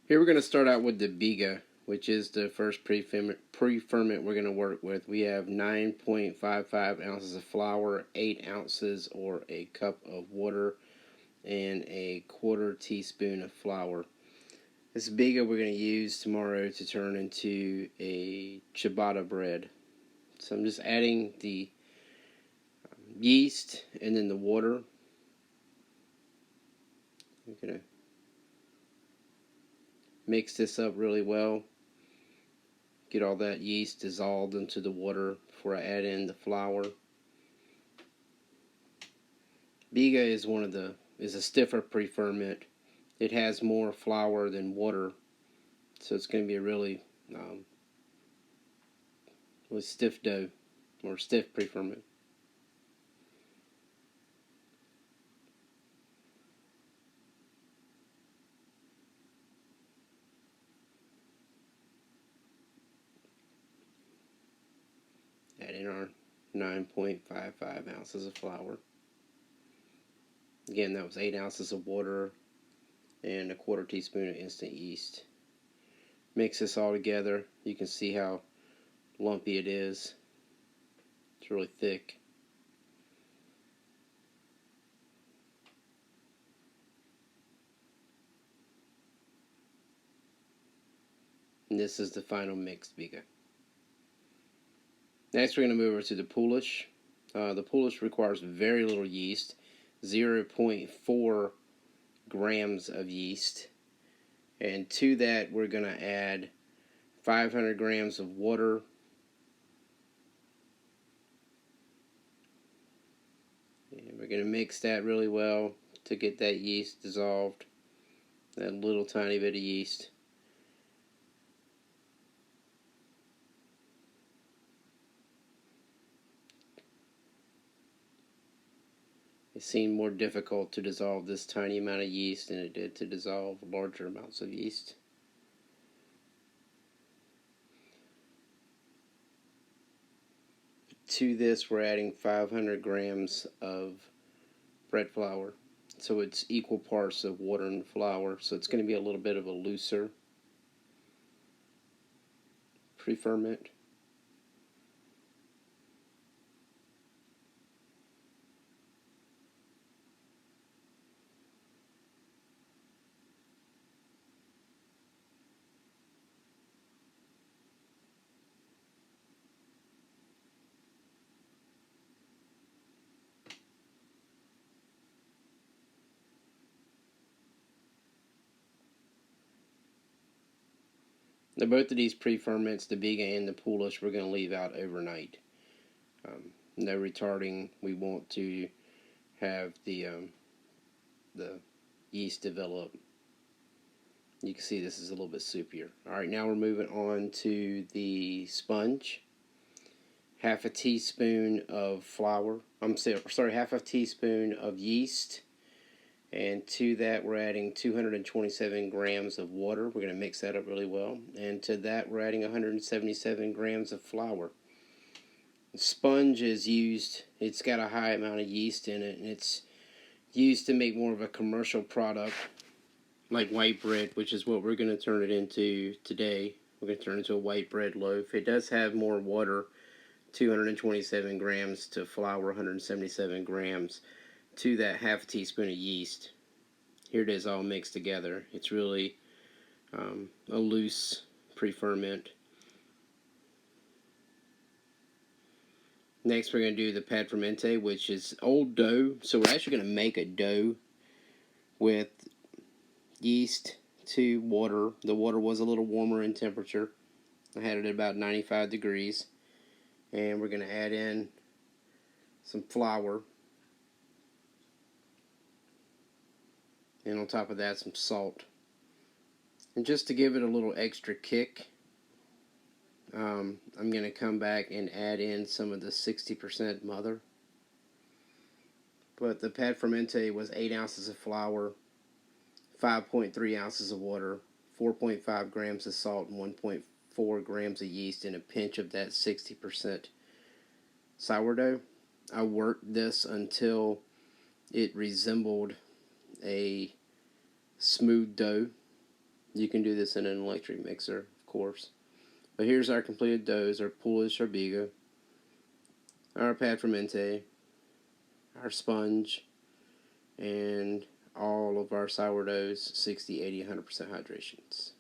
Here we're going to start out with the Biga, which is the first preferment we're going to work with. We have 9.55 ounces of flour, 8 ounces or a cup of water, and a quarter teaspoon of flour. This Biga we're going to use tomorrow to turn into a ciabatta bread. So I'm just adding the yeast and then the water. I'm going to mix this up really well. Get all that yeast dissolved into the water before I add in the flour. Biga is a stiffer preferment. It has more flour than water, so it's going to be a really stiff dough or stiff preferment. Add in our 9.55 ounces of flour. Again, that was 8 ounces of water and a quarter teaspoon of instant yeast. Mix this all together. You can see how lumpy it is. It's really thick. And this is the final mixed Biga. Next, we're going to move over to the Polish. The Polish requires very little yeast, 0.4 grams of yeast. And to that, we're going to add 500 grams of water, and we're going to mix that really well to get that yeast dissolved, that little tiny bit of yeast. It seemed more difficult to dissolve this tiny amount of yeast than it did to dissolve larger amounts of yeast. To this, we're adding 500 grams of bread flour. So it's equal parts of water and flour. So it's going to be a little bit of a looser preferment. Now, both of these preferments, the Biga and the Polish, we're going to leave out overnight. No retarding. We want to have the yeast develop. You can see this is a little bit soupier. Alright, now we're moving on to the sponge. Half a teaspoon of flour. Half a teaspoon of yeast. And to that, we're adding 227 grams of water. We're going to mix that up really well. And to that, we're adding 177 grams of flour. The sponge is used, it's got a high amount of yeast in it, and it's used to make more of a commercial product like white bread, which is what we're going to turn it into today. We're going to turn it into a white bread loaf. It does have more water, 227 grams to flour, 177 grams. To that half a teaspoon of yeast. Here it is all mixed together. It's really a loose preferment. Next, we're going to do the Preferment, which is old dough. So we're actually going to make a dough with yeast to water. The water was a little warmer in temperature. I had it at about 95 degrees. And we're going to add in some flour. And on top of that, some salt. And just to give it a little extra kick, I'm going to come back and add in some of the 60% mother. But the Preferment was 8 ounces of flour, 5.3 ounces of water, 4.5 grams of salt, and 1.4 grams of yeast, and a pinch of that 60% sourdough. I worked this until it resembled a smooth dough. You can do this in an electric mixer, of course. But here's our completed doughs: our pulled Charbiga, our Preferment, our sponge, and all of our sourdoughs 60, 80, 100% hydrations.